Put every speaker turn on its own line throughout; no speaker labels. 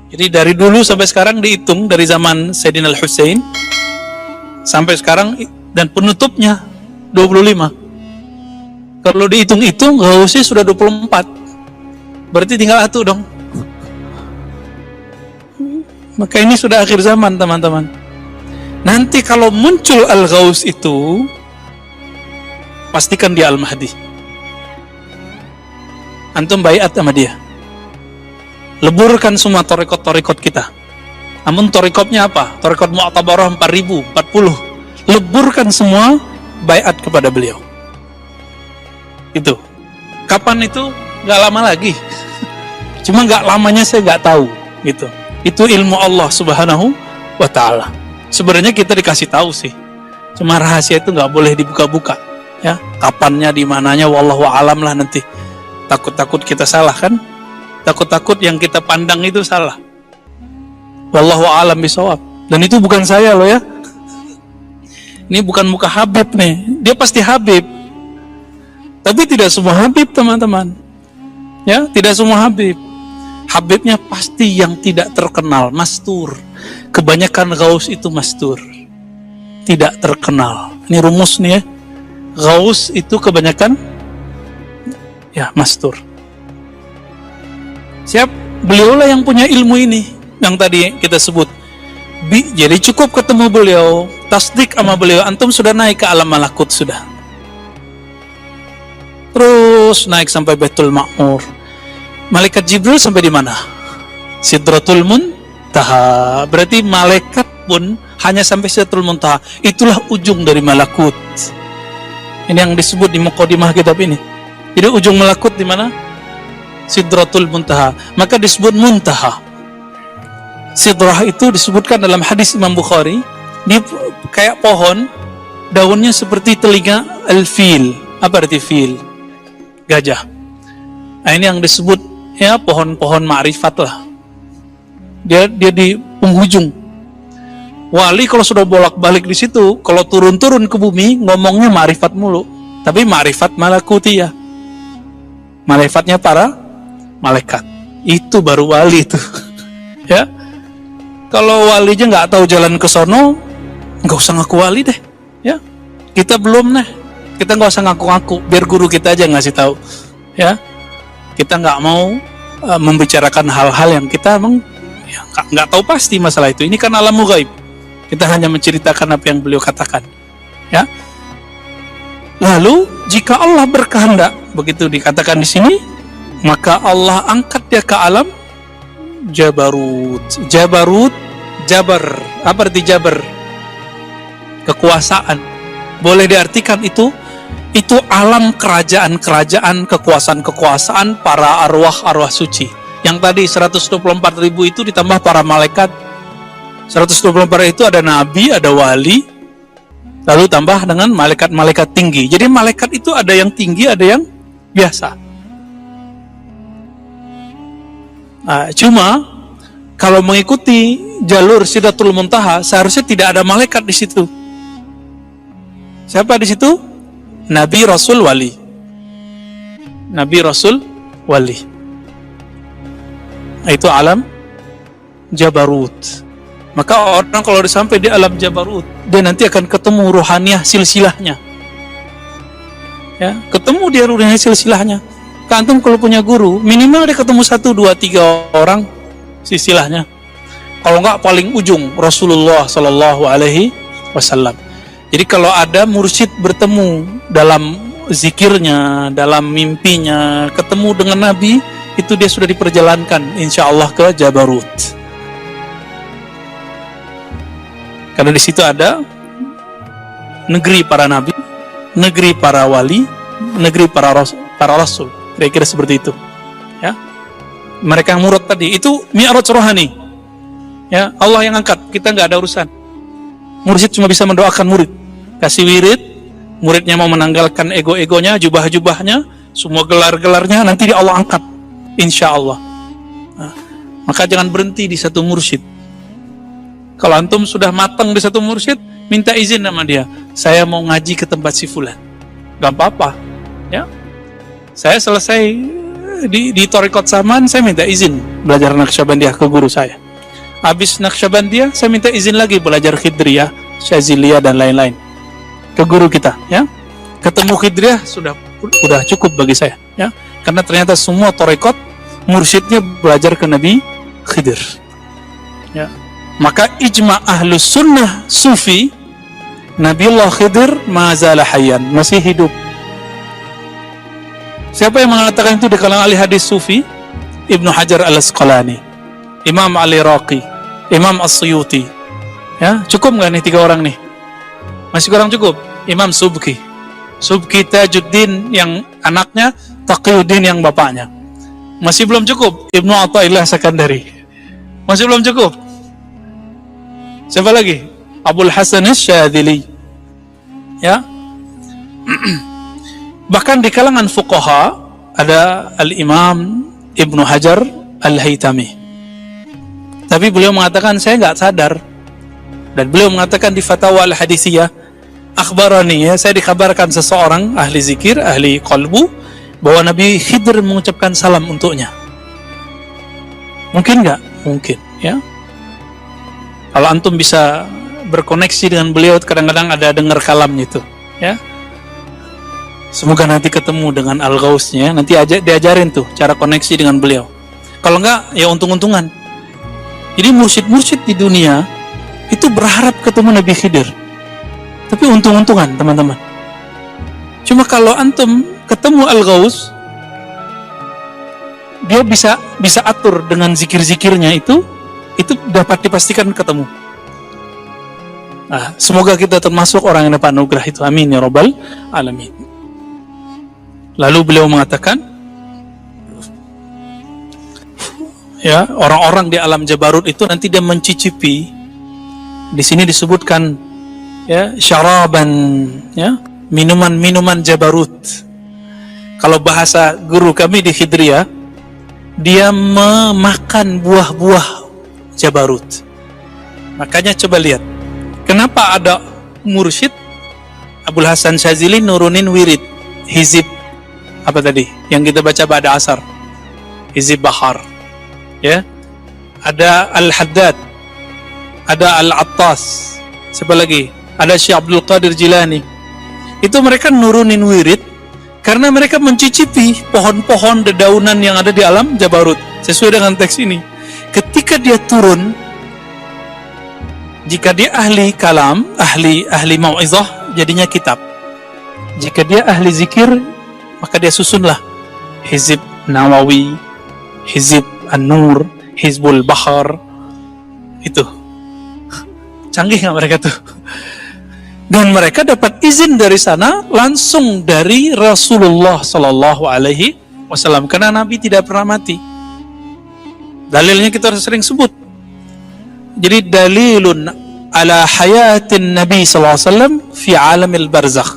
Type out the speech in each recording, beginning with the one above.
Jadi dari dulu sampai sekarang dihitung, dari zaman Sayyidina Al-Husain sampai sekarang, dan penutupnya 25. Kalau dihitung-hitung Ghausnya sudah 24. Berarti tinggal 1 dong. Maka ini sudah akhir zaman, teman-teman. Nanti kalau muncul Al-Ghaus itu, pastikan dia Al-Mahdi. Antum baiat sama dia. Leburkan semua torikot-torikot kita. Namun torikotnya apa? Torikot Mu'tabarah 4040. Leburkan semua, baiat kepada beliau. Itu. Kapan itu? Gak lama lagi. Cuma gak lamanya saya gak tahu. Gitu. Itu ilmu Allah Subhanahu wa ta'ala. Sebenarnya kita dikasih tahu sih. Cuma rahasia itu gak boleh dibuka-buka. Ya, kapannya, di mananya, wallahu alam lah nanti. Takut-takut kita salah kan? Takut-takut yang kita pandang itu salah. Wallahu a'lam bishawab. Dan itu bukan saya loh ya. Ini bukan muka Habib nih. Dia pasti Habib. Tapi tidak semua Habib, teman-teman. Ya, tidak semua Habib. Habibnya pasti yang tidak terkenal, mastur. Kebanyakan Ghaus itu mastur. Tidak terkenal. Ini rumus nih ya. Ghaus itu kebanyakan ya mastur. Siap, beliaulah yang punya ilmu ini yang tadi kita sebut. Jadi cukup ketemu beliau, tasdik sama beliau, antum sudah naik ke alam malakut sudah. Terus naik sampai Baitul Ma'mur. Malaikat Jibril sampai di mana? Sidratul Muntaha. Berarti malaikat pun hanya sampai Sidratul Muntaha. Itulah ujung dari malakut. Ini yang disebut di muqaddimah kitab ini. Jadi ujung malakut di mana? Sidratul Muntaha. Maka disebut Muntaha. Sidrah itu disebutkan dalam hadis Imam Bukhari, dia kayak pohon, daunnya seperti telinga al-fil. Apa arti fil? Gajah. Nah, ini yang disebut ya pohon-pohon ma'rifat lah. Dia di penghujung. Wali kalau sudah bolak-balik di situ, kalau turun-turun ke bumi ngomongnya ma'rifat mulu. Tapi ma'rifat malakutiyah. Ma'rifatnya para malaikat. Itu baru wali itu. Ya. Kalau walinya nggak tahu jalan ke sono, nggak usah ngaku wali deh. Ya. Kita belum nih. Kita nggak usah ngaku-ngaku. Biar guru kita aja ngasih tahu. Ya. Kita nggak mau membicarakan hal-hal yang kita emang ya, nggak tahu pasti masalah itu. Ini kan alam ghaib. Kita hanya menceritakan apa yang beliau katakan. Ya. Lalu jika Allah berkehendak, begitu dikatakan di sini, maka Allah angkat dia ke alam Jabarut. Jabarut, Jabar. Apa arti Jabar? Kekuasaan. Boleh diartikan itu alam kerajaan-kerajaan, kekuasaan-kekuasaan para arwah-arwah suci. Yang tadi 124.000 itu ditambah para malaikat. 124 itu ada nabi, ada wali, lalu tambah dengan malaikat-malaikat tinggi. Jadi malaikat itu ada yang tinggi, ada yang biasa. Cuma kalau mengikuti jalur Sidratul Muntaha, seharusnya tidak ada malaikat di situ. Siapa di situ? Nabi, Rasul, Wali. Nabi, Rasul, Wali. Itu alam Jabarut. Maka orang kalau sampai di alam Jabarut, dia nanti akan ketemu ruhaniyah silsilahnya. Ya, ketemu dia ruhaniyah silsilahnya. Antum kalau punya guru, minimal dia ketemu 1, 2, 3 orang silsilahnya. Kalau enggak paling ujung Rasulullah Sallallahu Alaihi Wasallam. Jadi kalau ada mursyid bertemu dalam zikirnya, dalam mimpinya, ketemu dengan Nabi, itu dia sudah diperjalankan insya Allah ke Jabarut. Karena di situ ada negeri para nabi, negeri para wali, negeri para rasul. Kira-kira seperti itu. Ya. Mereka yang murad tadi itu mi'raj rohani. Ya, Allah yang angkat, kita nggak ada urusan. Mursyid cuma bisa mendoakan murid. Kasih wirid, muridnya mau menanggalkan ego-egonya, jubah-jubahnya, semua gelar-gelarnya nanti Allah angkat. Insya Allah. Nah, maka jangan berhenti di satu mursyid. Kalau antum sudah matang di satu mursyid, minta izin sama dia. Saya mau ngaji ke tempat si fulan. Gak apa-apa. Ya. Saya selesai di Thariqat Saman, saya minta izin belajar Naqsyabandiyah ke guru saya. Habis Naqsyabandiyah, saya minta izin lagi belajar Khidriyah, Syaziliyah dan lain-lain ke guru kita, ya. Ketemu Khidriyah sudah cukup bagi saya, ya. Karena ternyata semua Thariqat mursyidnya belajar ke Nabi Khidir, ya. Maka ijma' ahlus sunnah sufi, Nabiullah Khidir mazala hayyan, masih hidup. Siapa yang mengatakan itu di kalangan ahli hadis sufi? Ibnu Hajar al-Asqalani, Imam al-Iraqi, Imam as-Suyuti. Ya, cukup nggak nih 3 orang nih? Masih kurang cukup? Imam Subki Tajuddin yang anaknya, Taqiyuddin yang bapaknya. Masih belum cukup? Ibnu Athaillah Sakandari. Masih belum cukup? Siapa lagi? Abul Hasan Asy-Syadzili. Ya. Bahkan di kalangan fuqaha ada Al-Imam Ibnu Hajar Al-Haytami. Tapi beliau mengatakan saya nggak sadar. Dan beliau mengatakan di Fatwa Al-Hadisiyah, akhbarani, ya, saya dikabarkan seseorang ahli zikir, ahli qalbu, bahwa Nabi Khidir mengucapkan salam untuknya. Mungkin nggak? Mungkin, ya. Kalau antum bisa berkoneksi dengan beliau, kadang-kadang ada dengar kalamnya itu, ya. Semoga nanti ketemu dengan Al-Ghausnya, nanti diajarin tuh cara koneksi dengan beliau. Kalau enggak, ya untung-untungan. Jadi mursyid-mursyid di dunia itu berharap ketemu Nabi Khidir. Tapi untung-untungan, teman-teman. Cuma kalau antum ketemu Al-Ghaus, dia bisa atur dengan zikir-zikirnya itu dapat dipastikan ketemu. Nah, semoga kita termasuk orang yang dapat anugerah itu. Amin ya rabbal alamin. Lalu beliau mengatakan, ya, orang-orang di alam Jabarut itu nanti dia mencicipi. Di sini disebutkan, ya, syaraban, ya, minuman-minuman Jabarut. Kalau bahasa guru kami di Khidriyah, dia memakan buah-buah Jabarut. Makanya coba lihat, kenapa ada mursyid Abul Hasan Syadzili nurunin wirid hizib apa tadi yang kita baca pada asar, hizib bahar, ya. Ada Al-Haddad, ada Al-Attas, siapa lagi, ada Syekh Abdul Qadir Jilani. Itu mereka nurunin wirid karena mereka mencicipi pohon-pohon dedaunan yang ada di alam Jabarut sesuai dengan teks ini. Ketika dia turun, jika dia ahli kalam, ahli mau'izah, jadinya kitab. Jika dia ahli zikir, maka dia susunlah Hizib Nawawi, Hizib An-Nur, Hizbul Bahar. Itu canggih nggak mereka tuh? Dan mereka dapat izin dari sana langsung dari Rasulullah Sallallahu Alaihi Wasallam, karena Nabi tidak pernah mati. Dalilnya kita sering sebut. Jadi dalilun ala hayatin Nabi Sallallahu Alaihi Wasallam fi alamil barzakh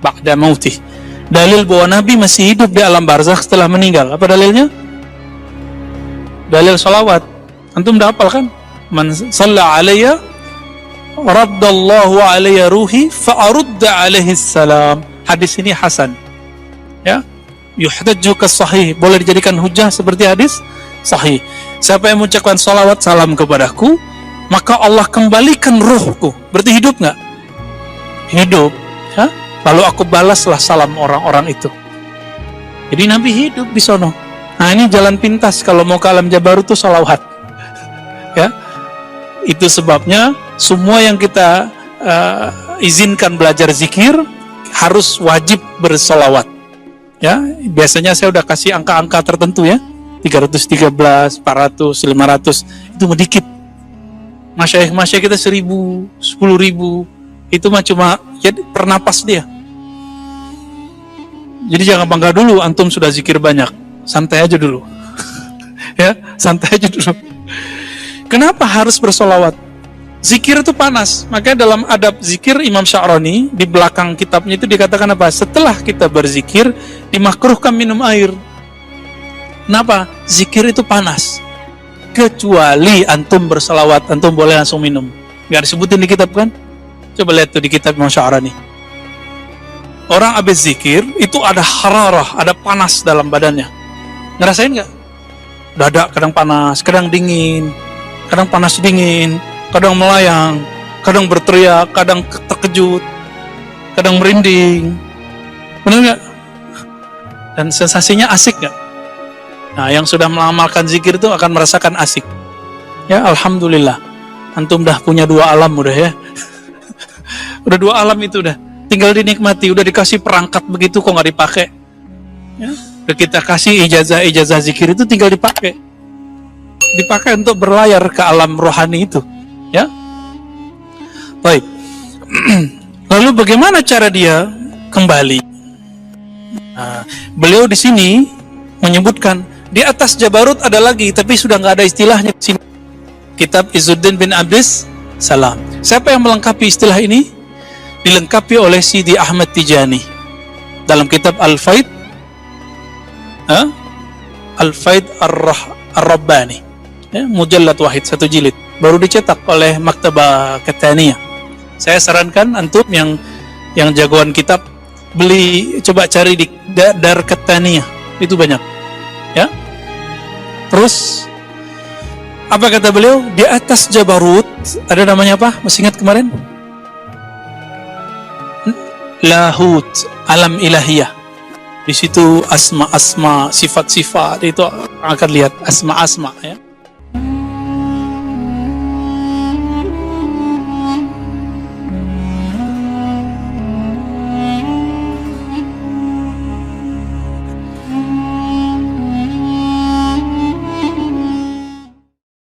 ba'da mautih. Dalil bahwa Nabi masih hidup di alam barzakh setelah meninggal. Apa dalilnya? Dalil salawat. Antum udah hafal kan? Man shalla alayya raddallahu alayya ruhi fa'arudda alaihi salam. Hadis ini hasan, ya. Yuhdaju kas sahih, boleh dijadikan hujah seperti hadis sahih. Siapa yang mengucapkan salawat salam kepadaku, maka Allah kembalikan ruhku. Berarti hidup nggak? Hidup, ya. Lalu aku balaslah salam orang-orang itu. Jadi Nabi hidup di sono. Nah, ini jalan pintas kalau mau ke alam Jabarut itu salawat, ya. Itu sebabnya semua yang kita izinkan belajar zikir harus wajib bersolawat, ya. Biasanya saya udah kasih angka-angka tertentu, ya, 313, 400, 500, itu sedikit. Masyayikh kita 1000, 10.000, itu mah cuma ya, per napas dia. Jadi jangan bangga dulu antum sudah zikir banyak, santai aja dulu. Ya, santai aja dulu. Kenapa harus bersolawat? Zikir itu panas. Makanya dalam adab zikir Imam Sya'rani di belakang kitabnya itu dikatakan apa? Setelah kita berzikir dimakruhkan minum air. Kenapa? Zikir itu panas. Kecuali antum bersolawat, antum boleh langsung minum. Gak disebutin di kitab kan? Coba lihat tuh di kitab Imam Sya'rani. Orang habis zikir itu ada hararah, ada panas dalam badannya. Ngerasain nggak? Dada kadang panas, kadang dingin, kadang panas dingin, kadang melayang, kadang berteriak, kadang terkejut, kadang merinding. Benar nggak? Dan sensasinya asik nggak? Nah, yang sudah mengamalkan zikir itu akan merasakan asik. Ya, alhamdulillah. Antum dah punya 2 alam udah ya. Udah 2 alam itu udah. Tinggal dinikmati, udah dikasih perangkat begitu kok nggak dipakai. Ya, udah kita kasih ijazah zikir itu tinggal dipakai. Dipakai untuk berlayar ke alam rohani itu. Ya. Baik. Lalu bagaimana cara dia kembali? Nah, beliau di sini menyebutkan di atas Jabarut ada lagi, tapi sudah nggak ada istilahnya di sini. Kitab Izzuddin bin Abdis Salam. Siapa yang melengkapi istilah ini? Dilengkapi oleh Sidi Ahmad Tijani dalam kitab Al-Faid, Al-Faid Ar-Rabbani, ya, mujallad wahid, 1 jilid, baru dicetak oleh Maktabah Kattaniyah. Saya sarankan antum yang jagoan kitab, beli, coba cari di Dar Kattaniyah, itu banyak, ya. Terus apa kata beliau? Di atas Jabarut ada namanya apa? Masih ingat kemarin? Lahut, alam ilahiyah. Di situ asma-asma, sifat-sifat itu akan lihat asma-asma, ya.